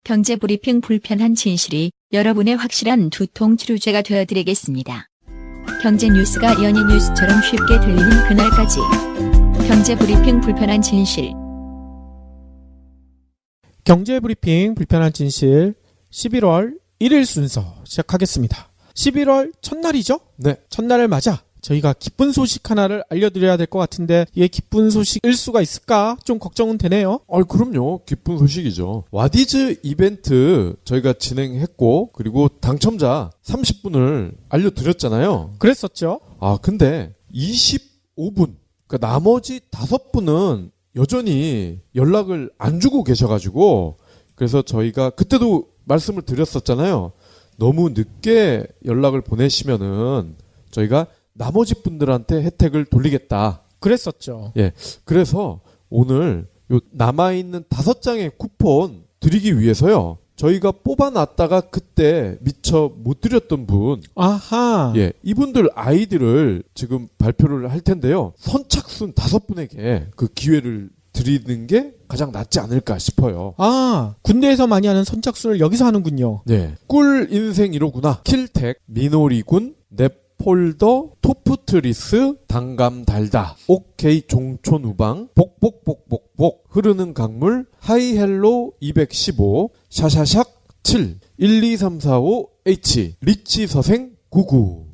경제브리핑 불편한 진실이 여러분의 확실한 두통 치료제가 되어드리겠습니다. 경제 뉴스가 연예 뉴스처럼 쉽게 들리는 그날까지. 경제브리핑 불편한 진실. 경제브리핑 불편한 진실 11월 1일 순서 시작하겠습니다. 11월 첫날이죠? 네. 첫날을 맞아 저희가 기쁜 소식 하나를 알려드려야 될 것 같은데 이게 기쁜 소식일 수가 있을까? 좀 걱정은 되네요. 그럼요. 기쁜 소식이죠. 와디즈 이벤트 저희가 진행했고 그리고 당첨자 30분을 알려드렸잖아요. 그랬었죠. 근데 25분, 그러니까 나머지 5분은 여전히 연락을 안 주고 계셔가지고 그래서 저희가 그때도 말씀을 드렸었잖아요. 너무 늦게 연락을 보내시면은 저희가 나머지 분들한테 혜택을 돌리겠다. 그랬었죠. 예. 그래서 오늘 요 남아있는 5장의 쿠폰 드리기 위해서요. 저희가 뽑아놨다가 그때 미처 못 드렸던 분. 아하. 예. 이분들 아이디를 지금 발표를 할 텐데요. 선착순 5분에게 그 기회를 드리는 게 가장 낫지 않을까 싶어요. 군대에서 많이 하는 선착순을 여기서 하는군요. 네. 꿀 인생 1호구나. 킬텍, 미노리군, 폴더, 토프트리스, 당감 달다, 오케이 종촌 우방, 복복복복복, 흐르는 강물, 하이헬로 215, 샤샤샥 7, 12345H, 리치 서생 99.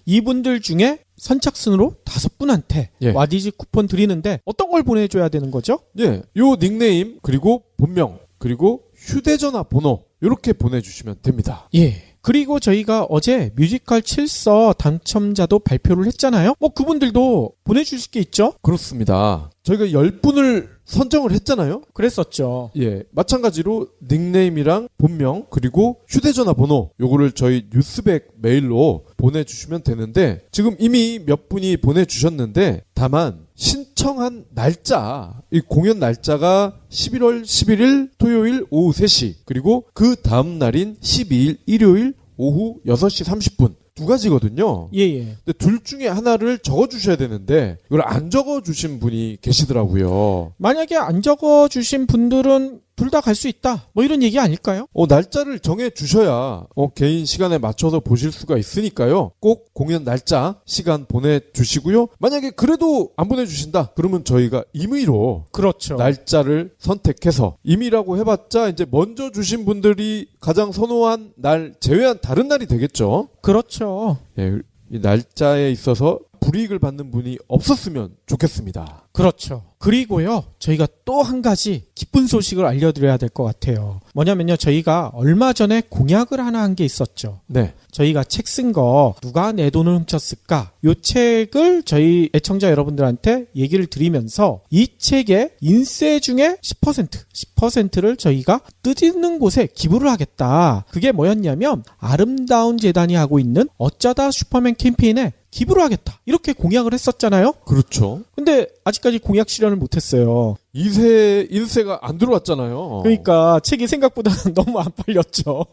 이분들 중에 선착순으로 5분한테 예. 와디즈 쿠폰 드리는데 어떤 걸 보내줘야 되는 거죠? 예, 요 닉네임, 그리고 본명, 그리고 휴대전화 번호, 요렇게 보내주시면 됩니다. 예. 그리고 저희가 어제 뮤지컬 7서 당첨자도 발표를 했잖아요. 그분들도 보내주실 게 있죠? 그렇습니다. 저희가 10분을 선정을 했잖아요. 그랬었죠. 예, 마찬가지로 닉네임이랑 본명 그리고 휴대전화 번호 요거를 저희 뉴스백 메일로 보내주시면 되는데 지금 이미 몇 분이 보내주셨는데 다만 신청한 날짜, 이 공연 날짜가 11월 11일 토요일 오후 3시 그리고 그 다음 날인 12일 일요일 오후 6시 30분 2가지거든요. 예. 근데 둘 중에 하나를 적어주셔야 되는데 이걸 안 적어주신 분이 계시더라고요. 만약에 안 적어주신 분들은 둘 다 갈 수 있다. 이런 얘기 아닐까요? 날짜를 정해주셔야 개인 시간에 맞춰서 보실 수가 있으니까요. 꼭 공연 날짜, 시간 보내주시고요. 만약에 그래도 안 보내주신다. 그러면 저희가 임의로 그렇죠. 날짜를 선택해서 임의라고 해봤자 이제 먼저 주신 분들이 가장 선호한 날 제외한 다른 날이 되겠죠. 그렇죠. 예, 이 날짜에 있어서 불이익을 받는 분이 없었으면 좋겠습니다. 그렇죠. 그리고요, 저희가 또 한 가지 기쁜 소식을 알려드려야 될 것 같아요. 뭐냐면요, 저희가 얼마 전에 공약을 하나 한 게 있었죠. 네. 저희가 책 쓴 거 누가 내 돈을 훔쳤을까? 이 책을 저희 애청자 여러분들한테 얘기를 드리면서 이 책의 인세 중에 10%를 저희가 뜻있는 곳에 기부를 하겠다. 그게 뭐였냐면 아름다운 재단이 하고 있는 어쩌다 슈퍼맨 캠페인에 기부를 하겠다. 이렇게 공약을 했었잖아요. 그렇죠. 근데 아직까지 공약 실현을 못했어요. 인세가 안 들어왔잖아요. 그러니까 책이 생각보다 너무 안 팔렸죠.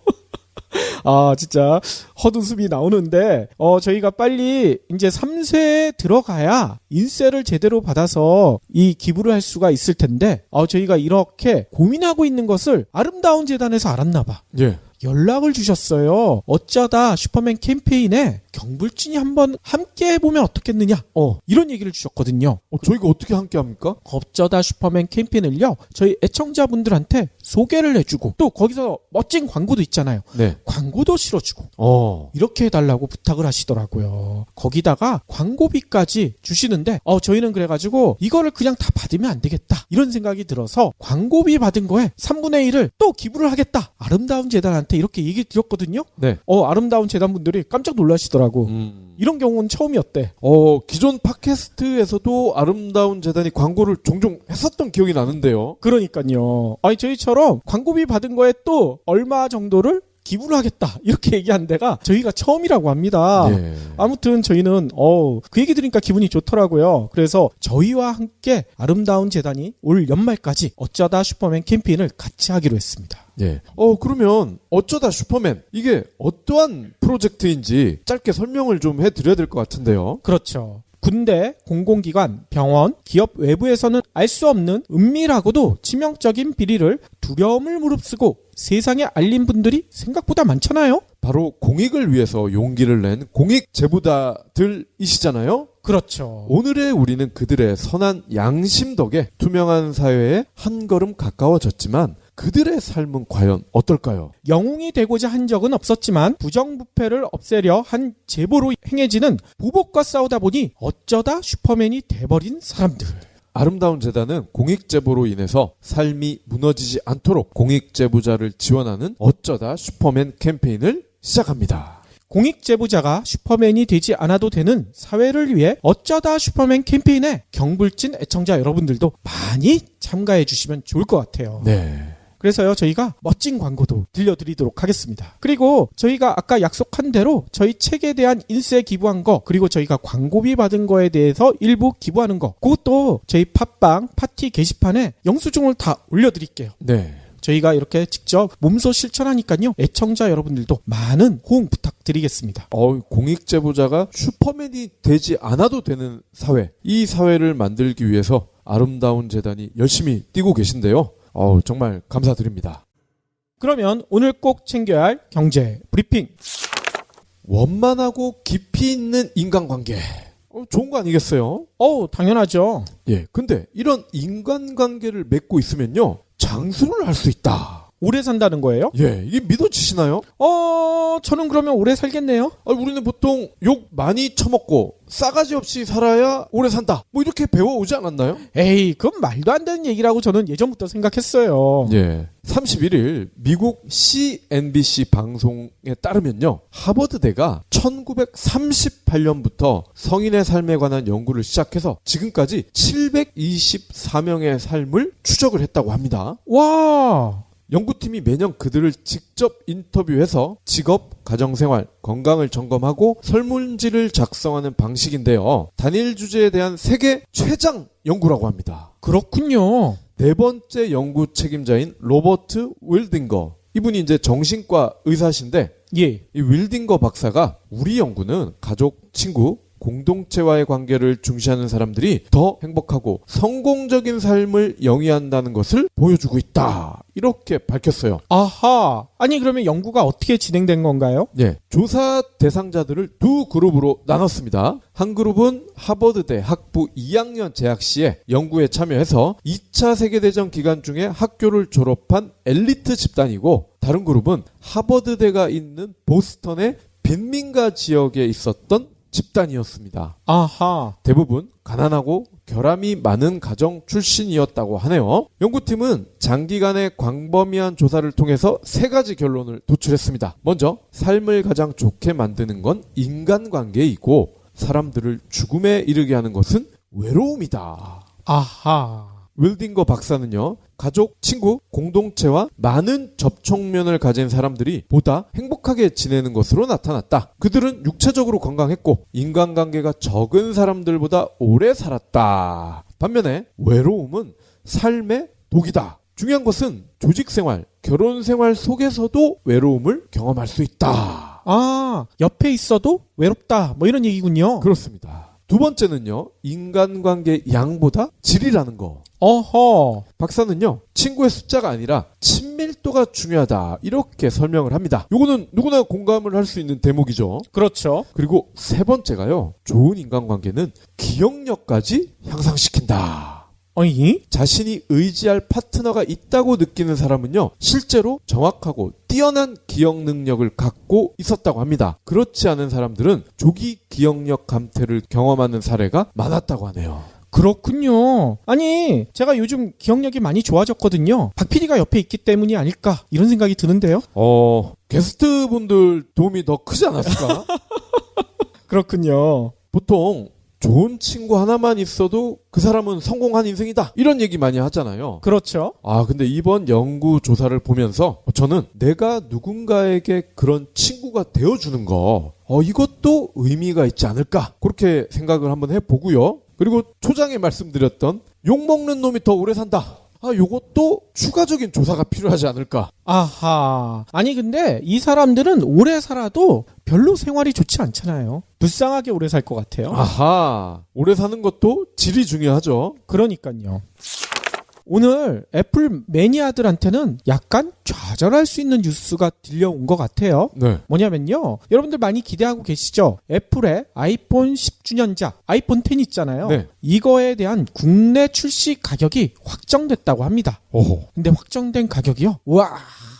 진짜 헛웃음이 나오는데 저희가 빨리 이제 3세에 들어가야 인세를 제대로 받아서 이 기부를 할 수가 있을 텐데 저희가 이렇게 고민하고 있는 것을 아름다운 재단에서 알았나 봐. 예. 연락을 주셨어요. 어쩌다 슈퍼맨 캠페인에 경불진이 한번 함께 해보면 어떻겠느냐. 이런 얘기를 주셨거든요. 저희가 어떻게 함께 합니까? 어쩌다 슈퍼맨 캠페인을요. 저희 애청자분들한테 소개를 해주고 또 거기서 멋진 광고도 있잖아요. 네. 광고도 실어주고 이렇게 해달라고 부탁을 하시더라고요. 거기다가 광고비까지 주시는데 저희는 그래가지고 이거를 그냥 다 받으면 안 되겠다. 이런 생각이 들어서 광고비 받은 거에 3분의 1을 또 기부를 하겠다. 아름다운 재단한테 이렇게 얘기 드렸거든요. 네. 아름다운 재단분들이 깜짝 놀라시더라고. 이런 경우는 처음이었대. 기존 팟캐스트에서도 아름다운 재단이 광고를 종종 했었던 기억이 나는데요. 그러니까요. 저희처럼 광고비 받은 거에 또 얼마 정도를 기부를 하겠다 이렇게 얘기한 데가 저희가 처음이라고 합니다. 예. 아무튼 저희는 그 얘기 들으니까 기분이 좋더라고요. 그래서 저희와 함께 아름다운 재단이 올 연말까지 어쩌다 슈퍼맨 캠페인을 같이 하기로 했습니다. 예. 그러면 어쩌다 슈퍼맨 이게 어떠한 프로젝트인지 짧게 설명을 좀 해드려야 될 것 같은데요. 그렇죠. 군대, 공공기관, 병원, 기업 외부에서는 알 수 없는 은밀하고도 치명적인 비리를 두려움을 무릅쓰고 세상에 알린 분들이 생각보다 많잖아요. 바로 공익을 위해서 용기를 낸 공익 제보자들이시잖아요. 그렇죠. 오늘의 우리는 그들의 선한 양심 덕에 투명한 사회에 한 걸음 가까워졌지만 그들의 삶은 과연 어떨까요? 영웅이 되고자 한 적은 없었지만 부정부패를 없애려 한 제보로 행해지는 보복과 싸우다 보니 어쩌다 슈퍼맨이 돼버린 사람들. 아름다운 재단은 공익제보로 인해서 삶이 무너지지 않도록 공익제보자를 지원하는 어쩌다 슈퍼맨 캠페인을 시작합니다. 공익제보자가 슈퍼맨이 되지 않아도 되는 사회를 위해 어쩌다 슈퍼맨 캠페인에 경불진 애청자 여러분들도 많이 참가해 주시면 좋을 것 같아요. 네. 그래서요, 저희가 멋진 광고도 들려드리도록 하겠습니다. 그리고 저희가 아까 약속한 대로 저희 책에 대한 인쇄 기부한 거, 그리고 저희가 광고비 받은 거에 대해서 일부 기부하는 거, 그것도 저희 팟빵 파티 게시판에 영수증을 다 올려드릴게요. 네. 저희가 이렇게 직접 몸소 실천하니까요, 애청자 여러분들도 많은 호응 부탁드리겠습니다. 공익제보자가 슈퍼맨이 되지 않아도 되는 사회, 이 사회를 만들기 위해서 아름다운 재단이 열심히 뛰고 계신데요. 정말 감사드립니다. 그러면 오늘 꼭 챙겨야 할 경제 브리핑. 원만하고 깊이 있는 인간관계. 좋은 거 아니겠어요? 당연하죠. 예. 근데 이런 인간관계를 맺고 있으면요, 장수를 할 수 있다. 오래 산다는 거예요? 예. 이게 믿어지시나요? 저는 그러면 오래 살겠네요. 우리는 보통 욕 많이 처먹고 싸가지 없이 살아야 오래 산다. 뭐 이렇게 배워오지 않았나요? 에이, 그건 말도 안 되는 얘기라고 저는 예전부터 생각했어요. 예. 31일 미국 CNBC 방송에 따르면요, 하버드대가 1938년부터 성인의 삶에 관한 연구를 시작해서 지금까지 724명의 삶을 추적을 했다고 합니다. 와, 연구팀이 매년 그들을 직접 인터뷰해서 직업, 가정생활, 건강을 점검하고 설문지를 작성하는 방식인데요. 단일 주제에 대한 세계 최장 연구라고 합니다. 그렇군요. 네 번째 연구 책임자인 로버트 윌딩거. 이분이 이제 정신과 의사신데, 예. 이 윌딩거 박사가 우리 연구는 가족, 친구, 공동체와의 관계를 중시하는 사람들이 더 행복하고 성공적인 삶을 영위한다는 것을 보여주고 있다. 이렇게 밝혔어요. 아하. 아니, 그러면 연구가 어떻게 진행된 건가요? 네, 조사 대상자들을 두 그룹으로 나눴습니다. 한 그룹은 하버드대 학부 2학년 재학 시에 연구에 참여해서 2차 세계대전 기간 중에 학교를 졸업한 엘리트 집단이고, 다른 그룹은 하버드대가 있는 보스턴의 빈민가 지역에 있었던 집단이었습니다. 아하. 대부분 가난하고 결함이 많은 가정 출신이었다고 하네요. 연구팀은 장기간의 광범위한 조사를 통해서 세 가지 결론을 도출했습니다. 먼저, 삶을 가장 좋게 만드는 건 인간관계이고 사람들을 죽음에 이르게 하는 것은 외로움이다. 아하. 윌딩거 박사는요, 가족, 친구, 공동체와 많은 접촉면을 가진 사람들이 보다 행복하게 지내는 것으로 나타났다. 그들은 육체적으로 건강했고 인간관계가 적은 사람들보다 오래 살았다. 반면에 외로움은 삶의 독이다. 중요한 것은 조직생활, 결혼생활 속에서도 외로움을 경험할 수 있다. 옆에 있어도 외롭다. 뭐 이런 얘기군요. 그렇습니다. 두 번째는요, 인간관계 양보다 질이라는 거. 어허. 박사는요, 친구의 숫자가 아니라 친밀도가 중요하다. 이렇게 설명을 합니다. 요거는 누구나 공감을 할 수 있는 대목이죠. 그렇죠. 그리고 세 번째가요, 좋은 인간관계는 기억력까지 향상시킨다. 어이? 자신이 의지할 파트너가 있다고 느끼는 사람은요, 실제로 정확하고 뛰어난 기억 능력을 갖고 있었다고 합니다. 그렇지 않은 사람들은 조기 기억력 감퇴를 경험하는 사례가 많았다고 하네요. 그렇군요. 아니, 제가 요즘 기억력이 많이 좋아졌거든요. 박 PD가 옆에 있기 때문이 아닐까, 이런 생각이 드는데요. 게스트분들 도움이 더 크지 않았을까? 그렇군요. 보통 좋은 친구 하나만 있어도 그 사람은 성공한 인생이다, 이런 얘기 많이 하잖아요. 그렇죠. 근데 이번 연구 조사를 보면서 저는 내가 누군가에게 그런 친구가 되어주는 거, 이것도 의미가 있지 않을까, 그렇게 생각을 한번 해보고요. 그리고 초장에 말씀드렸던 욕먹는 놈이 더 오래 산다, 요것도 추가적인 조사가 필요하지 않을까. 아하. 아니, 근데 이 사람들은 오래 살아도 별로 생활이 좋지 않잖아요. 불쌍하게 오래 살 것 같아요. 아하, 오래 사는 것도 질이 중요하죠. 그러니까요. 오늘 애플 매니아들한테는 약간 좌절할 수 있는 뉴스가 들려온 것 같아요. 네. 뭐냐면요. 여러분들 많이 기대하고 계시죠? 애플의 아이폰 10주년작 아이폰 10 있잖아요. 네. 이거에 대한 국내 출시 가격이 확정됐다고 합니다. 오호. 근데 확정된 가격이요? 우와,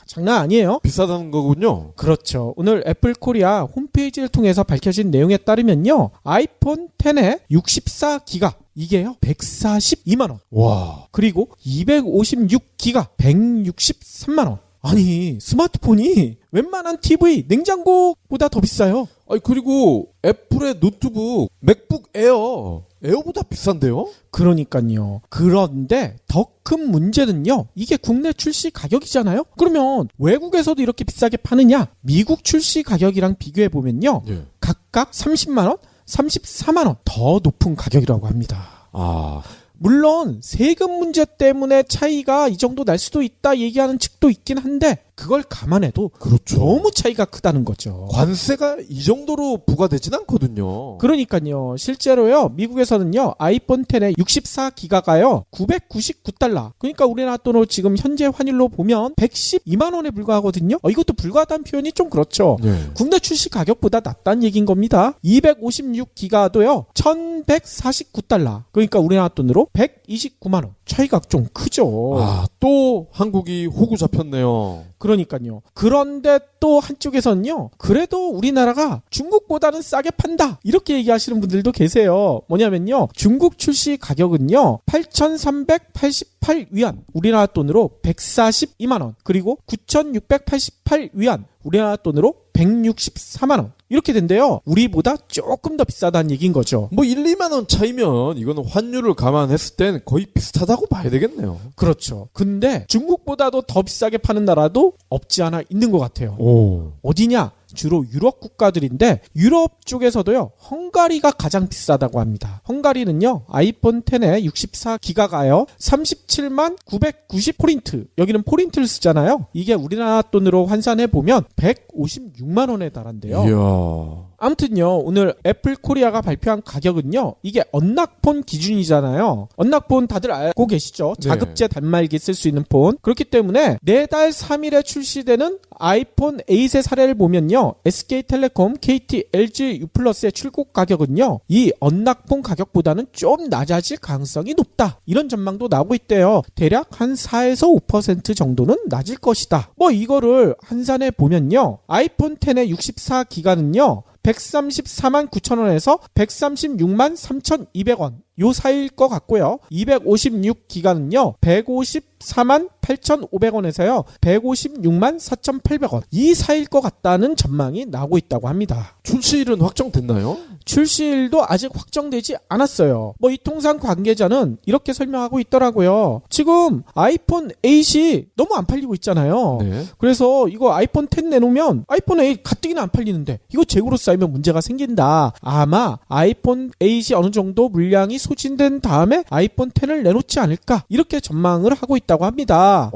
장난 아니에요. 비싸다는 거군요. 그렇죠. 오늘 애플 코리아 홈페이지를 통해서 밝혀진 내용에 따르면요. 아이폰 10에 64기가 이게요 142만원. 와. 그리고 256기가 163만원. 아니 스마트폰이 웬만한 TV, 냉장고보다 더 비싸요. 아니 그리고 애플의 노트북 맥북 에어보다 비싼데요? 그러니까요. 그런데 더 큰 문제는요. 이게 국내 출시 가격이잖아요. 그러면 외국에서도 이렇게 비싸게 파느냐? 미국 출시 가격이랑 비교해보면요. 예. 각각 30만원, 34만원 더 높은 가격이라고 합니다. 아, 물론 세금 문제 때문에 차이가 이 정도 날 수도 있다 얘기하는 측도 있긴 한데 그걸 감안해도 그렇죠. 너무 차이가 크다는 거죠. 관세가 이 정도로 부과되진 않거든요. 그러니까요. 실제로요. 미국에서는요. 아이폰 10에 64기가가요. 999달러. 그러니까 우리나라 돈으로 지금 현재 환율로 보면 112만 원에 불과하거든요. 이것도 불과하다는 표현이 좀 그렇죠. 네. 국내 출시 가격보다 낫다는 얘기인 겁니다. 256기가도요. 1149달러. 그러니까 우리나라 돈으로 129만 원. 차이가 좀 크죠. 아, 또 한국이 호구 잡혔네요. 그러니까요. 그런데 또 한쪽에서는요. 그래도 우리나라가 중국보다는 싸게 판다. 이렇게 얘기하시는 분들도 계세요. 뭐냐면요. 중국 출시 가격은요. 8,388위안. 우리나라 돈으로 142만 원. 그리고 9,688위안. 우리나라 돈으로 164만 원. 이렇게 된대요. 우리보다 조금 더 비싸다는 얘기인 거죠. 뭐 1, 2만 원 차이면 이거는 환율을 감안했을 땐 거의 비슷하다고 봐야 되겠네요. 그렇죠. 근데 중국보다도 더 비싸게 파는 나라도 없지 않아 있는 것 같아요. 오. 어디냐? 주로 유럽 국가들인데 유럽 쪽에서도요. 헝가리가 가장 비싸다고 합니다. 헝가리는요. 아이폰 10에 64기가가요. 37만 990 포린트. 여기는 포린트를 쓰잖아요. 이게 우리나라 돈으로 환산해 보면 156만 원에 달한대요. 이야. 아무튼요. 오늘 애플 코리아가 발표한 가격은요. 이게 언락폰 기준이잖아요. 언락폰 다들 알고 계시죠? 네. 자급제 단말기 쓸 수 있는 폰. 그렇기 때문에 내달 3일에 출시되는 아이폰 8의 사례를 보면요. SK텔레콤, KT, LG U+의 출고 가격은요. 이 언락폰 가격보다는 좀 낮아질 가능성이 높다. 이런 전망도 나오고 있대요. 대략 한 4에서 5% 정도는 낮을 것이다. 뭐 이거를 환산해 보면요. 아이폰 10의 64기가는요. 134만 9천원에서 136만 3,200원. 요 사이일 것 같고요. 256기가는요. 154만 8,500원에서요. 156만 4,800원. 이 사이일 것 같다는 전망이 나오고 있다고 합니다. 출시일은 확정됐나요? 출시일도 아직 확정되지 않았어요. 뭐 이 통상 관계자는 이렇게 설명하고 있더라고요. 지금 아이폰 8이 너무 안 팔리고 있잖아요. 네. 그래서 이거 아이폰 10 내놓으면 아이폰 8 가뜩이나 안 팔리는데 이거 재고로 쌓이면 문제가 생긴다. 아마 아이폰 8이 어느 정도 물량이 소진된 다음에 아이폰 10을 내놓지 않을까 이렇게 전망을 하고 있다고 합니다.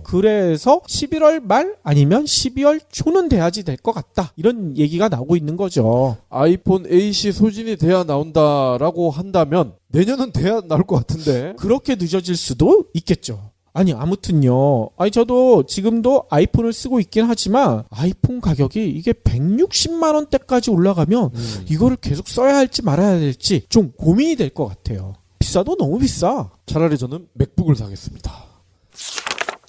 그래서 11월 말 아니면 12월 초는 돼야지 될 것 같다. 이런 얘기가 나오고 있는 거죠. 아이폰 8이 소진이 돼야 나온다라고 한다면 내년은 돼야 나올 것 같은데. 그렇게 늦어질 수도 있겠죠. 아니 아무튼요. 저도 지금도 아이폰을 쓰고 있긴 하지만 아이폰 가격이 이게 160만 원대까지 올라가면 이거를 계속 써야 할지 말아야 될지 좀 고민이 될 것 같아요. 비싸도 너무 비싸. 차라리 저는 맥북을 사겠습니다.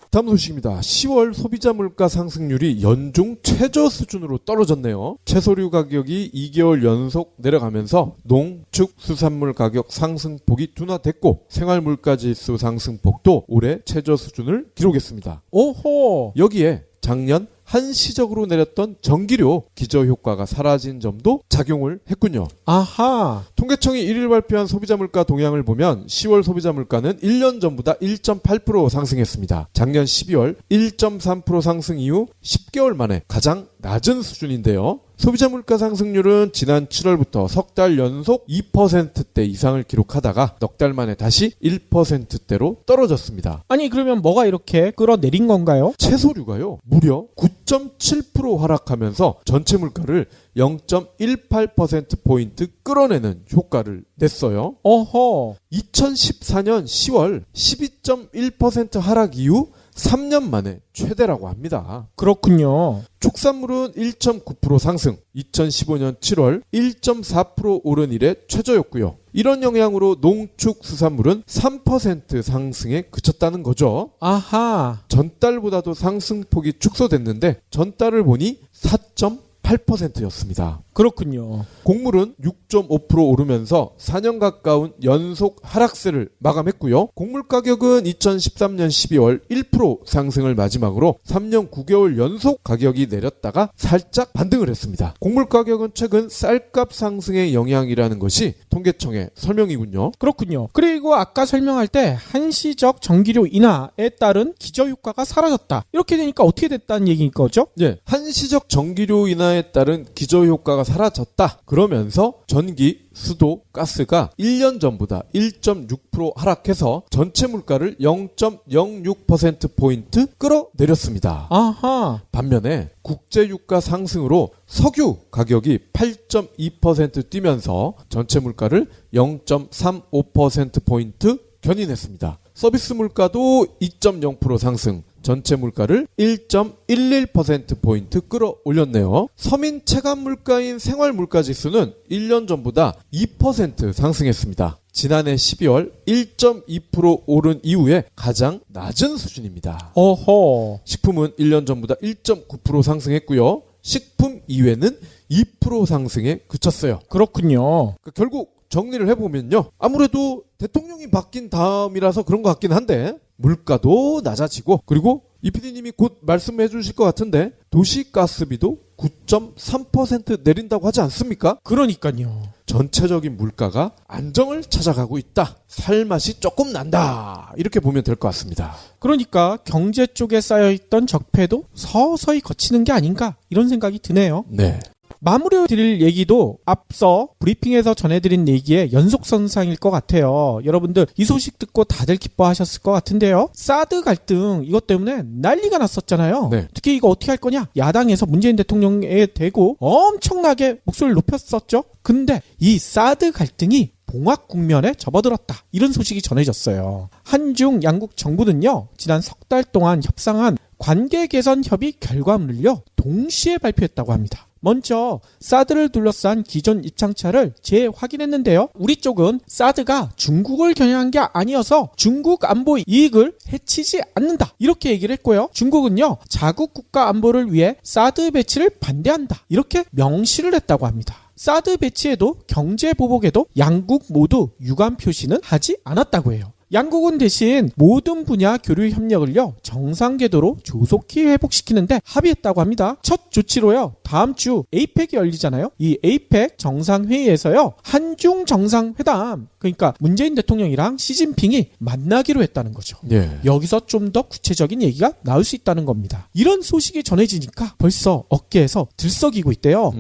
다음 소식입니다. 10월 소비자 물가 상승률이 연중 최저 수준으로 떨어졌네요. 채소류 가격이 2개월 연속 내려가면서 농축 수산물 가격 상승폭이 둔화됐고 생활물가지수 상승폭도 올해 최저 수준을 기록했습니다. 오호. 여기에 작년 한시적으로 내렸던 전기료 기저효과가 사라진 점도 작용을 했군요. 아하. 통계청이 1일 발표한 소비자물가 동향을 보면 10월 소비자물가는 1년 전보다 1.8% 상승했습니다. 작년 12월 1.3% 상승 이후 10개월 만에 가장 낮은 수준인데요. 소비자 물가 상승률은 지난 7월부터 석 달 연속 2%대 이상을 기록하다가 넉 달 만에 다시 1%대로 떨어졌습니다. 아니 그러면 뭐가 이렇게 끌어내린 건가요? 채소류가요, 무려 9.7% 하락하면서 전체 물가를 0.18%포인트 끌어내는 효과를 냈어요. 어허. 2014년 10월 12.1% 하락 이후 3년 만에 최대라고 합니다. 그렇군요. 축산물은 1.9% 상승, 2015년 7월 1.4% 오른 이래 최저였고요. 이런 영향으로 농축수산물은 3% 상승에 그쳤다는 거죠. 아하. 전달보다도 상승폭이 축소됐는데 전달을 보니 4.8%였습니다. 그렇군요. 곡물은 6.5% 오르면서 4년 가까운 연속 하락세를 마감했고요. 곡물 가격은 2013년 12월 1% 상승을 마지막으로 3년 9개월 연속 가격이 내렸다가 살짝 반등을 했습니다. 곡물 가격은 최근 쌀값 상승의 영향이라는 것이 통계청의 설명이군요. 그렇군요. 그리고 아까 설명할 때 한시적 전기료 인하에 따른 기저효과가 사라졌다. 이렇게 되니까 어떻게 됐다는 얘기인 거죠? 예, 한시적 전기료 인하에 따른 기저효과가 사라졌다. 그러면서 전기, 수도, 가스가 1년 전보다 1.6% 하락해서 전체 물가를 0.06%포인트 끌어내렸습니다. 아하. 반면에 국제유가 상승으로 석유 가격이 8.2% 뛰면서 전체 물가를 0.35%포인트 견인했습니다. 서비스 물가도 2.0% 상승, 전체 물가를 1.11%포인트 끌어올렸네요. 서민 체감 물가인 생활 물가 지수는 1년 전보다 2% 상승했습니다. 지난해 12월 1.2% 오른 이후에 가장 낮은 수준입니다. 어허. 식품은 1년 전보다 1.9% 상승했고요. 식품 이외는 2% 상승에 그쳤어요. 그렇군요. 결국 정리를 해보면요. 아무래도 대통령이 바뀐 다음이라서 그런 것 같긴 한데 물가도 낮아지고 그리고 이 PD님이 곧 말씀해 주실 것 같은데 도시가스비도 9.3% 내린다고 하지 않습니까? 그러니까요. 전체적인 물가가 안정을 찾아가고 있다. 살맛이 조금 난다. 이렇게 보면 될 것 같습니다. 그러니까 경제 쪽에 쌓여있던 적폐도 서서히 거치는 게 아닌가 이런 생각이 드네요. 네. 마무리 드릴 얘기도 앞서 브리핑에서 전해드린 얘기의 연속선상일 것 같아요. 여러분들 이 소식 듣고 다들 기뻐하셨을 것 같은데요. 사드 갈등 이것 때문에 난리가 났었잖아요. 네. 특히 이거 어떻게 할 거냐? 야당에서 문재인 대통령에 대고 엄청나게 목소리를 높였었죠. 근데 이 사드 갈등이 봉합 국면에 접어들었다. 이런 소식이 전해졌어요. 한중 양국 정부는요. 지난 석 달 동안 협상한 관계 개선 협의 결과물을요. 동시에 발표했다고 합니다. 먼저 사드를 둘러싼 기존 입장차를 재확인했는데요. 우리 쪽은 사드가 중국을 겨냥한 게 아니어서 중국 안보 이익을 해치지 않는다. 이렇게 얘기를 했고요. 중국은요. 자국 국가 안보를 위해 사드 배치를 반대한다. 이렇게 명시를 했다고 합니다. 사드 배치에도 경제 보복에도 양국 모두 유감 표시는 하지 않았다고 해요. 양국은 대신 모든 분야 교류 협력을요 정상 궤도로 조속히 회복시키는데 합의했다고 합니다. 첫 조치로요 다음 주 에이펙이 열리잖아요. 이 에이펙 정상회의에서요 한중 정상회담 그러니까 문재인 대통령이랑 시진핑이 만나기로 했다는 거죠. 예. 여기서 좀 더 구체적인 얘기가 나올 수 있다는 겁니다. 이런 소식이 전해지니까 벌써 어깨에서 들썩이고 있대요.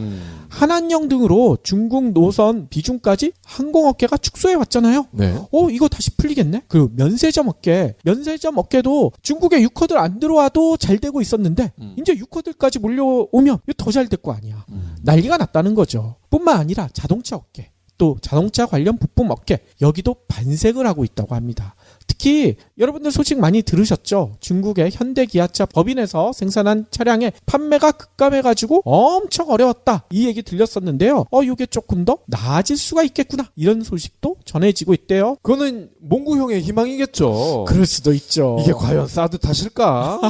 한한령 등으로 중국 노선 비중까지 항공업계가 축소해 왔잖아요. 네. 이거 다시 풀리겠네? 그 면세점 업계도 중국에 유커들 안 들어와도 잘 되고 있었는데 이제 유커들까지 몰려오면 더 잘 될 거 아니야. 난리가 났다는 거죠. 뿐만 아니라 자동차 업계 또 자동차 관련 부품 업계 여기도 반색을 하고 있다고 합니다. 특히 여러분들 소식 많이 들으셨죠? 중국의 현대 기아차 법인에서 생산한 차량의 판매가 급감해가지고 엄청 어려웠다. 이 얘기 들렸었는데요. 이게 조금 더 나아질 수가 있겠구나. 이런 소식도 전해지고 있대요. 그거는 몽구형의 희망이겠죠. 그럴 수도 있죠. 이게 과연 사드 탓일까?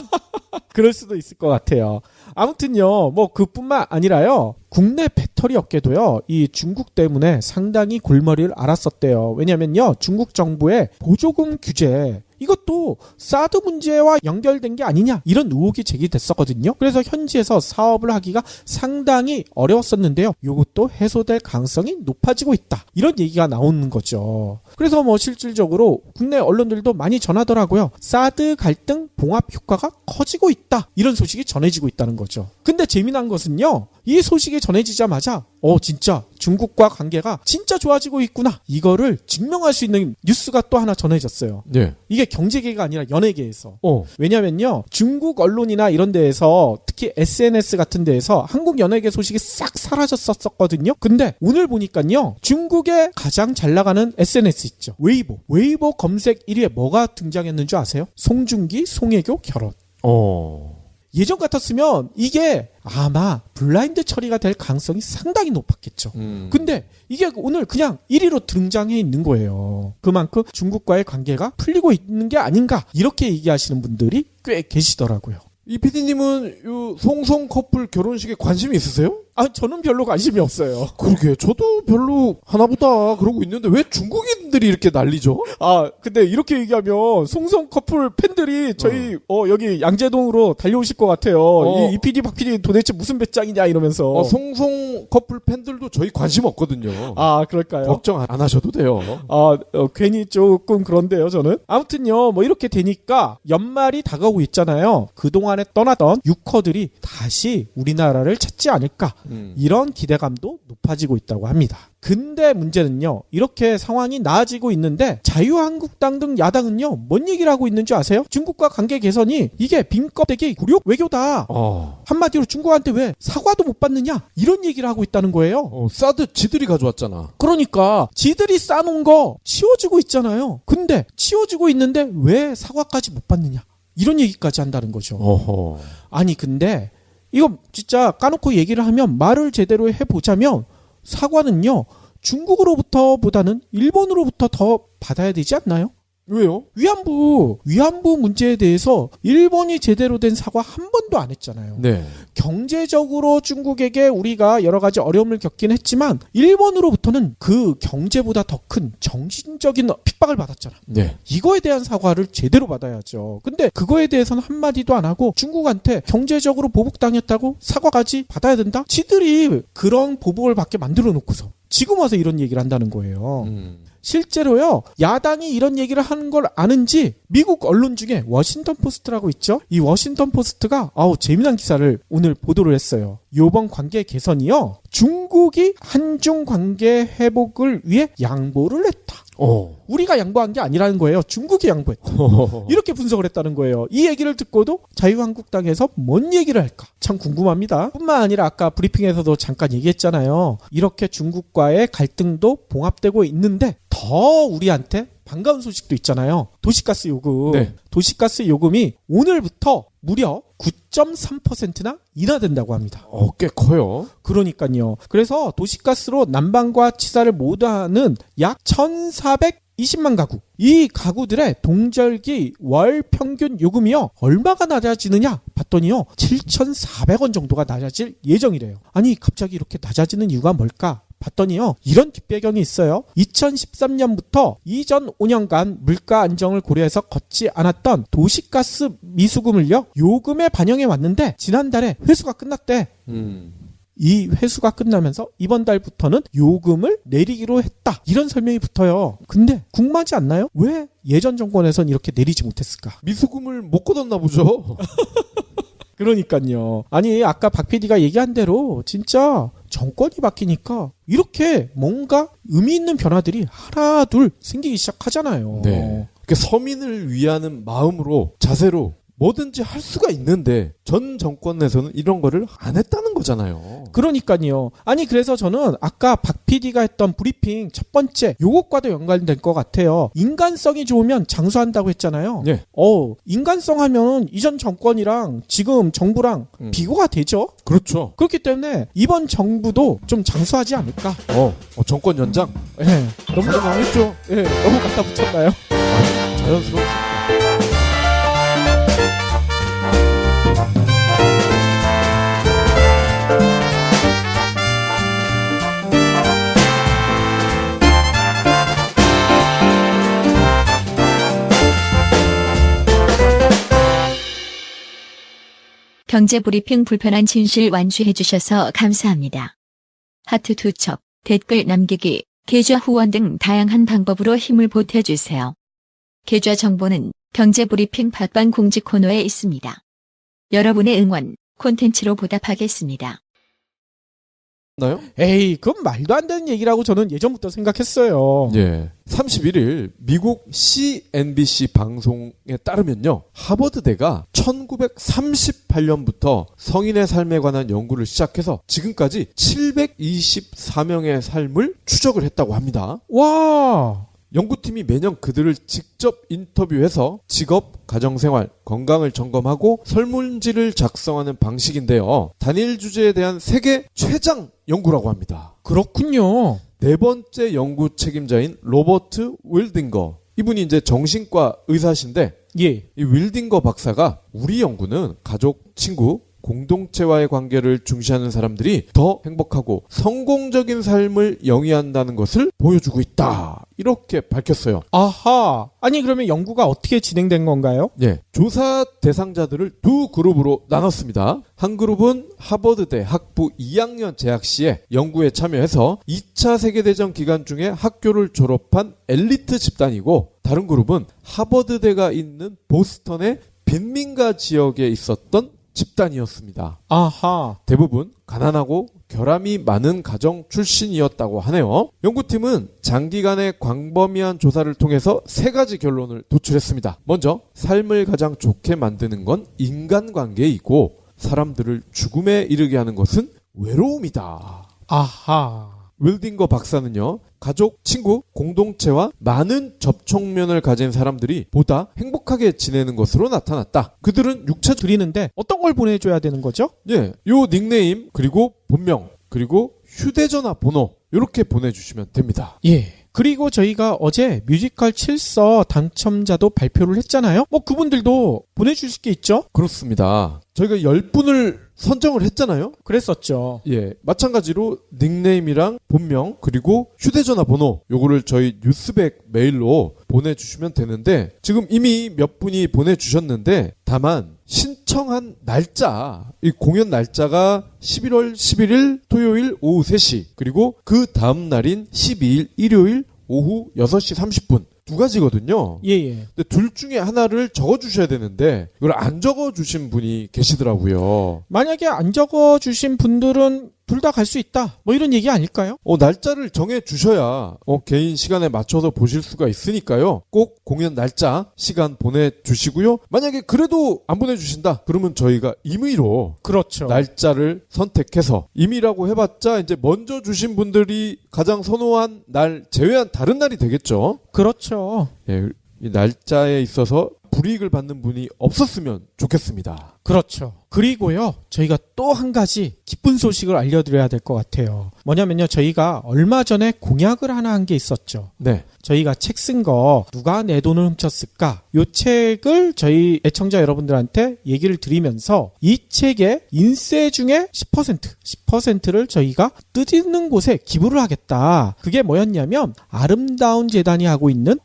그럴 수도 있을 것 같아요. 아무튼요, 그뿐만 아니라요, 국내 배터리 업계도요, 이 중국 때문에 상당히 골머리를 앓았었대요. 왜냐면요, 중국 정부의 보조금 규제, 이것도 사드 문제와 연결된 게 아니냐 이런 의혹이 제기됐었거든요. 그래서 현지에서 사업을 하기가 상당히 어려웠었는데요. 이것도 해소될 가능성이 높아지고 있다. 이런 얘기가 나오는 거죠. 그래서 뭐 실질적으로 국내 언론들도 많이 전하더라고요. 사드 갈등 봉합 효과가 커지고 있다. 이런 소식이 전해지고 있다는 거죠. 근데 재미난 것은요. 이 소식이 전해지자마자 진짜 중국과 관계가 진짜 좋아지고 있구나. 이거를 증명할 수 있는 뉴스가 또 하나 전해졌어요. 네. 이게 경제계가 아니라 연예계에서. 왜냐면요. 중국 언론이나 이런 데에서 특히 SNS 같은 데에서 한국 연예계 소식이 싹 사라졌었거든요. 근데 오늘 보니까요. 중국의 가장 잘 나가는 SNS 있죠. 웨이보. 웨이보 검색 1위에 뭐가 등장했는 줄 아세요? 송중기, 송혜교 결혼. 예전 같았으면 이게 아마 블라인드 처리가 될 가능성이 상당히 높았겠죠. 근데 이게 오늘 그냥 1위로 등장해 있는 거예요. 그만큼 중국과의 관계가 풀리고 있는 게 아닌가 이렇게 얘기하시는 분들이 꽤 계시더라고요. 이 PD님은 요 송송 커플 결혼식에 관심이 있으세요? 저는 별로 관심이 없어요. 그러게 저도 별로 하나보다 그러고 있는데 왜 중국인들이 이렇게 난리죠? 근데 이렇게 얘기하면 송송 커플 팬들이 저희 여기 양재동으로 달려오실 것 같아요. 이 PD 박 PD 도대체 무슨 배짱이냐 이러면서. 송송 커플 팬들도 저희 관심 없거든요. 그럴까요? 걱정 안 하셔도 돼요. 괜히 조금 그런데요, 저는. 아무튼요, 뭐 이렇게 되니까 연말이 다가오고 있잖아요. 그동안에 떠나던 유커들이 다시 우리나라를 찾지 않을까. 이런 기대감도 높아지고 있다고 합니다. 근데 문제는요. 이렇게 상황이 나아지고 있는데 자유한국당 등 야당은요. 뭔 얘기를 하고 있는 줄 아세요? 중국과 관계 개선이 이게 빈껍데기 굴욕 외교다. 한마디로 중국한테 왜 사과도 못 받느냐? 이런 얘기를 하고 있다는 거예요. 사드 지들이 가져왔잖아. 그러니까 지들이 싸놓은 거 치워주고 있잖아요. 근데 치워주고 있는데 왜 사과까지 못 받느냐? 이런 얘기까지 한다는 거죠. 아니 근데 이거 진짜 까놓고 얘기를 하면 말을 제대로 해보자면 사과는요 중국으로부터 보다는 일본으로부터 더 받아야 되지 않나요? 왜요? 위안부 문제에 대해서 일본이 제대로 된 사과 한 번도 안 했잖아요. 네. 경제적으로 중국에게 우리가 여러 가지 어려움을 겪긴 했지만 일본으로부터는 그 경제보다 더 큰 정신적인 핍박을 받았잖아. 네. 이거에 대한 사과를 제대로 받아야죠. 근데 그거에 대해서는 한마디도 안 하고 중국한테 경제적으로 보복당했다고 사과까지 받아야 된다? 지들이 그런 보복을 받게 만들어 놓고서 지금 와서 이런 얘기를 한다는 거예요. 실제로요, 야당이 이런 얘기를 하는 걸 아는지 미국 언론 중에 워싱턴 포스트라고 있죠? 이 워싱턴 포스트가 재미난 기사를 오늘 보도를 했어요. 요번 관계 개선이요, 중국이 한중 관계 회복을 위해 양보를 했다. 우리가 양보한 게 아니라는 거예요. 중국이 양보했다. 이렇게 분석을 했다는 거예요. 이 얘기를 듣고도 자유한국당에서 뭔 얘기를 할까? 참 궁금합니다. 뿐만 아니라 아까 브리핑에서도 잠깐 얘기했잖아요. 이렇게 중국과의 갈등도 봉합되고 있는데 더 우리한테 반가운 소식도 있잖아요. 도시가스 요금. 네. 도시가스 요금이 오늘부터 무려 9.3%나 인하된다고 합니다. 꽤 커요. 그러니까요. 그래서 도시가스로 난방과 치사를 모두 하는 약 1,420만 가구. 이 가구들의 동절기 월 평균 요금이요. 얼마가 낮아지느냐 봤더니요. 7,400원 정도가 낮아질 예정이래요. 아니 갑자기 이렇게 낮아지는 이유가 뭘까? 봤더니요. 이런 뒷배경이 있어요. 2013년부터 이전 5년간 물가 안정을 고려해서 걷지 않았던 도시가스 미수금을요. 요금에 반영해 왔는데 지난달에 회수가 끝났대. 이 회수가 끝나면서 이번 달부터는 요금을 내리기로 했다. 이런 설명이 붙어요. 근데 궁금하지 않나요? 왜 예전 정권에선 이렇게 내리지 못했을까? 미수금을 못 걷었나 보죠. 그러니까요. 아니 아까 박 PD가 얘기한 대로 진짜 정권이 바뀌니까 이렇게 뭔가 의미 있는 변화들이 하나 둘 생기기 시작하잖아요. 네. 서민을 위하는 마음으로 자세로 뭐든지 할 수가 있는데 전 정권에서는 이런 거를 안 했다는 거잖아요. 그러니까요. 아니 그래서 저는 아까 박 PD가 했던 브리핑 첫 번째 요것과도 연관된 것 같아요. 인간성이 좋으면 장수한다고 했잖아요. 네. 인간성 하면 이전 정권이랑 지금 정부랑 비교가 되죠. 그렇죠. 그렇기 때문에 이번 정부도 좀 장수하지 않을까. 정권 연장? 네. 너무 강했죠. 네. 너무 갖다 붙였나요? 자연스럽습니다. 경제브리핑 불편한 진실 완주해주셔서 감사합니다. 하트 2첩, 댓글 남기기, 계좌 후원 등 다양한 방법으로 힘을 보태주세요. 계좌 정보는 경제브리핑 팟빵 공지 코너에 있습니다. 여러분의 응원, 콘텐츠로 보답하겠습니다. 나요? 에이, 그건 말도 안 되는 얘기라고 저는 예전부터 생각했어요. 예. 31일 미국 CNBC 방송에 따르면요. 하버드대가 1938년부터 성인의 삶에 관한 연구를 시작해서 지금까지 724명의 삶을 추적을 했다고 합니다. 와, 연구팀이 매년 그들을 직접 인터뷰해서 직업, 가정생활, 건강을 점검하고 설문지를 작성하는 방식인데요. 단일 주제에 대한 세계 최장 연구라고 합니다. 그렇군요. 네 번째 연구 책임자인 로버트 윌딩거. 이분이 이제 정신과 의사신데 예. 이 윌딩거 박사가 우리 연구는 가족, 친구, 공동체와의 관계를 중시하는 사람들이 더 행복하고 성공적인 삶을 영위한다는 것을 보여주고 있다. 이렇게 밝혔어요. 아하. 아니, 그러면 연구가 어떻게 진행된 건가요? 예, 조사 대상자들을 두 그룹으로 나눴습니다. 한 그룹은 하버드대 학부 2학년 재학 시에 연구에 참여해서 2차 세계대전 기간 중에 학교를 졸업한 엘리트 집단이고, 다른 그룹은 하버드대가 있는 보스턴의 빈민가 지역에 있었던 집단이었습니다. 아하. 대부분 가난하고 결함이 많은 가정 출신이었다고 하네요. 연구팀은 장기간의 광범위한 조사를 통해서 세 가지 결론을 도출했습니다. 먼저 삶을 가장 좋게 만드는 건 인간관계이고 사람들을 죽음에 이르게 하는 것은 외로움이다. 아하. 윌딩거 박사는요, 가족, 친구, 공동체와 많은 접촉면을 가진 사람들이 보다 행복하게 지내는 것으로 나타났다. 그들은 육체 드리는데 어떤 걸 보내줘야 되는 거죠? 예, 요 닉네임, 그리고 본명, 그리고 휴대전화 번호, 요렇게 보내주시면 됩니다. 예. 그리고 저희가 어제 뮤지컬 7서 당첨자도 발표를 했잖아요. 뭐 그분들도 보내주실 게 있죠? 그렇습니다. 저희가 10분을 선정을 했잖아요. 그랬었죠. 예, 마찬가지로 닉네임이랑 본명, 그리고 휴대전화 번호, 요거를 저희 뉴스백 메일로 보내주시면 되는데, 지금 이미 몇 분이 보내주셨는데, 다만 신청한 날짜, 이 공연 날짜가 11월 11일 토요일 오후 3시, 그리고 그 다음 날인 12일 일요일 오후 6시 30분. 두 가지거든요. 예. 근데 둘 중에 하나를 적어주셔야 되는데 이걸 안 적어주신 분이 계시더라고요. 만약에 안 적어주신 분들은 둘 다 갈 수 있다. 뭐 이런 얘기 아닐까요? 날짜를 정해주셔야 개인 시간에 맞춰서 보실 수가 있으니까요. 꼭 공연 날짜, 시간 보내주시고요. 만약에 그래도 안 보내주신다, 그러면 저희가 임의로 그렇죠. 날짜를 선택해서, 임의라고 해봤자 이제 먼저 주신 분들이 가장 선호한 날 제외한 다른 날이 되겠죠. 그렇죠. 예, 이 날짜에 있어서 불이익을 받는 분이 없었으면 좋겠습니다. 그렇죠. 그리고요, 저희가 또 한 가지 기쁜 소식을 알려드려야 될 것 같아요. 뭐냐면요, 저희가 얼마 전에 공약을 하나 한 게 있었죠. 네. 저희가 책 쓴 거 누가 내 돈을 훔쳤을까? 이 책을 저희 애청자 여러분들한테 얘기를 드리면서 이 책의 인세 중에 10%를 저희가 뜻있는 곳에 기부를 하겠다. 그게 뭐였냐면 아름다운 재단이 하고 있는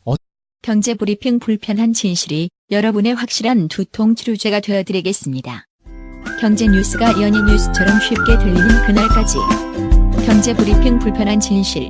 경제브리핑 불편한 진실이 여러분의 확실한 두통 치료제가 되어드리겠습니다. 경제 뉴스가 연예 뉴스처럼 쉽게 들리는 그날까지. 경제브리핑 불편한 진실.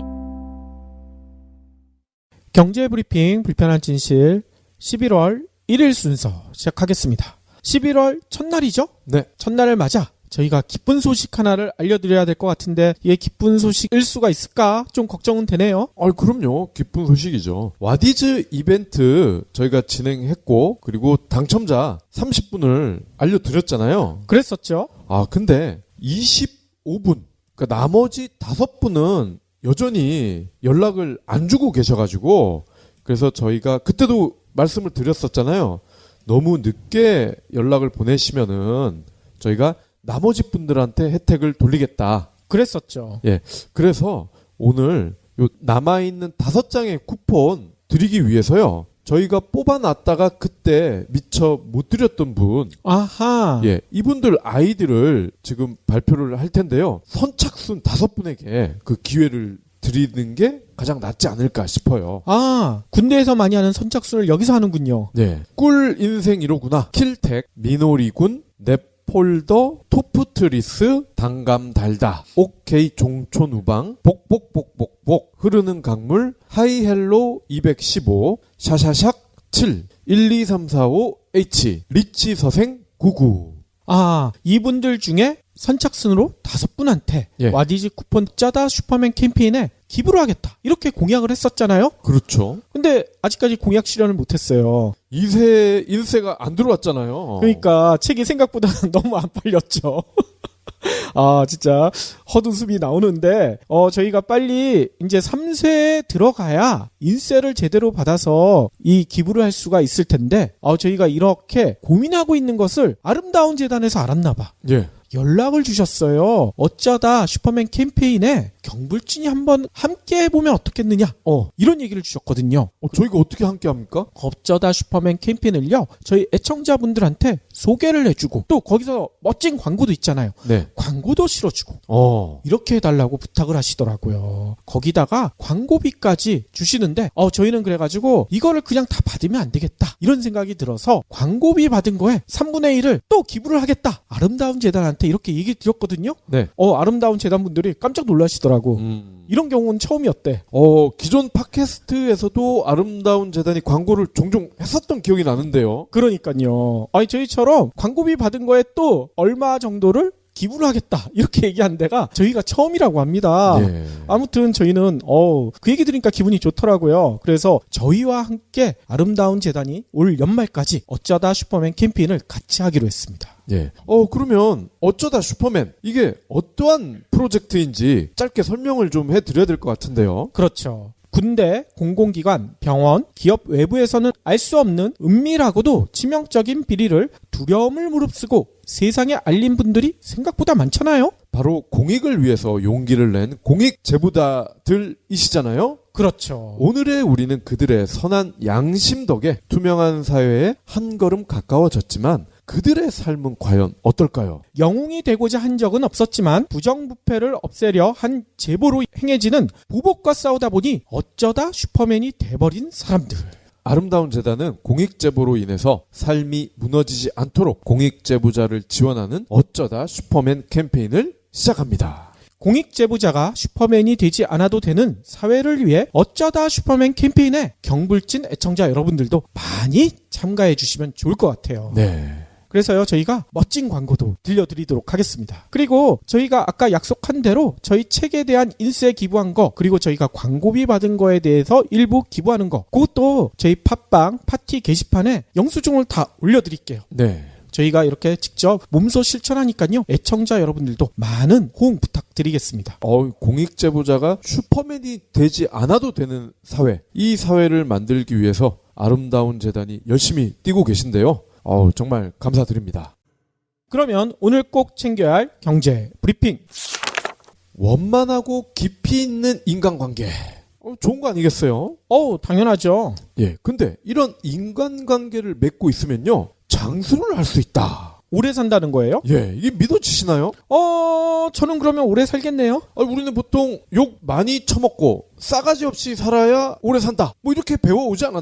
경제브리핑 불편한 진실 11월 1일 순서 시작하겠습니다. 11월 첫날이죠? 네. 첫날을 맞아 저희가 기쁜 소식 하나를 알려드려야 될 것 같은데 이게 기쁜 소식일 수가 있을까? 좀 걱정은 되네요. 그럼요. 기쁜 소식이죠. 와디즈 이벤트 저희가 진행했고, 그리고 당첨자 30분을 알려드렸잖아요. 그랬었죠. 근데 25분, 그러니까 나머지 5분은 여전히 연락을 안 주고 계셔가지고, 그래서 저희가 그때도 말씀을 드렸었잖아요. 너무 늦게 연락을 보내시면은 저희가 나머지 분들한테 혜택을 돌리겠다. 그랬었죠. 예. 그래서 오늘 요 남아있는 5장의 쿠폰 드리기 위해서요, 저희가 뽑아놨다가 그때 미처 못 드렸던 분, 아하. 예, 이분들 아이디를 지금 발표를 할 텐데요. 선착순 5분에게 그 기회를 드리는 게 가장 낫지 않을까 싶어요. 군대에서 많이 하는 선착순을 여기서 하는군요. 네. 꿀 인생 1호구나. 킬텍, 미노리군, 넵 폴더, 토프트리스, 단감 달다, 오케이 종촌 우방, 복복복복복, 흐르는 강물, 하이헬로 215, 샤샤샥 7, 12345H, 리치 서생 99. 이분들 중에 선착순으로 5분한테 예. 와디즈 쿠폰 짜다 슈퍼맨 캠페인에 기부를 하겠다 이렇게 공약을 했었잖아요. 그렇죠. 근데 아직까지 공약 실현을 못했어요. 2세 인세가 안 들어왔잖아요. 그러니까 책이 생각보다 너무 안 팔렸죠. 진짜 헛웃음이 나오는데 저희가 빨리 이제 3세에 들어가야 인세를 제대로 받아서 이 기부를 할 수가 있을 텐데 저희가 이렇게 고민하고 있는 것을 아름다운 재단에서 알았나 봐. 예. 연락을 주셨어요. 어쩌다 슈퍼맨 캠페인에 경불진이 한번 함께 해보면 어떻겠느냐. 이런 얘기를 주셨거든요. 저희가 어떻게 함께 합니까? 어쩌다 슈퍼맨 캠페인을요. 저희 애청자분들한테 소개를 해주고 또 거기서 멋진 광고도 있잖아요. 네. 광고도 실어주고 이렇게 해달라고 부탁을 하시더라고요. 거기다가 광고비까지 주시는데 저희는 그래가지고 이거를 그냥 다 받으면 안 되겠다 이런 생각이 들어서 광고비 받은 거에 3분의 1을 또 기부를 하겠다. 아름다운 재단한테 이렇게 얘기 드렸거든요. 네. 아름다운 재단분들이 깜짝 놀라시더라고. 이런 경우는 처음이었대. 기존 팟캐스트에서도 아름다운 재단이 광고를 종종 했었던 기억이 나는데요. 그러니까요. 저희처럼 광고비 받은 거에 또 얼마 정도를 기부를 하겠다 이렇게 얘기한 데가 저희가 처음이라고 합니다. 예. 아무튼 저희는 그 얘기 들으니까 기분이 좋더라고요. 그래서 저희와 함께 아름다운 재단이 올 연말까지 어쩌다 슈퍼맨 캠페인을 같이 하기로 했습니다. 예. 그러면 어쩌다 슈퍼맨 이게 어떠한 프로젝트인지 짧게 설명을 좀 해드려야 될 것 같은데요. 그렇죠. 군대, 공공기관, 병원, 기업 외부에서는 알 수 없는 은밀하고도 치명적인 비리를 두려움을 무릅쓰고 세상에 알린 분들이 생각보다 많잖아요. 바로 공익을 위해서 용기를 낸 공익 제보자들이시잖아요. 그렇죠. 오늘의 우리는 그들의 선한 양심 덕에 투명한 사회에 한 걸음 가까워졌지만 그들의 삶은 과연 어떨까요? 영웅이 되고자 한 적은 없었지만 부정부패를 없애려 한 제보로 행해지는 보복과 싸우다 보니 어쩌다 슈퍼맨이 돼버린 사람들. 아름다운 재단은 공익제보로 인해서 삶이 무너지지 않도록 공익제보자를 지원하는 어쩌다 슈퍼맨 캠페인을 시작합니다. 공익제보자가 슈퍼맨이 되지 않아도 되는 사회를 위해 어쩌다 슈퍼맨 캠페인에 경불진 애청자 여러분들도 많이 참가해 주시면 좋을 것 같아요. 네. 그래서요, 저희가 멋진 광고도 들려드리도록 하겠습니다. 그리고 저희가 아까 약속한 대로 저희 책에 대한 인세 기부한 거, 그리고 저희가 광고비 받은 거에 대해서 일부 기부하는 거, 그것도 저희 팟빵 파티 게시판에 영수증을 다 올려드릴게요. 네. 저희가 이렇게 직접 몸소 실천하니까요, 애청자 여러분들도 많은 호응 부탁드리겠습니다. 공익제보자가 슈퍼맨이 되지 않아도 되는 사회, 이 사회를 만들기 위해서 아름다운 재단이 열심히 뛰고 계신데요. 정말 감사드립니다. 그러면 오늘 꼭 챙겨야 할 경제 브리핑. 원만하고 깊이 있는 인간관계. 좋은 거 아니겠어요? 당연하죠. 예. 근데 이런 인간관계를 맺고 있으면요, 장수를 할 수 있다. 오래 산다는 거예요? 예. 이게 믿어지시나요? 저는 그러면 오래 살겠네요. 우리는 보통 욕 많이 처먹고 싸가지 없이 살아야 오래 산다. 뭐 이렇게 배워오지 않았나요?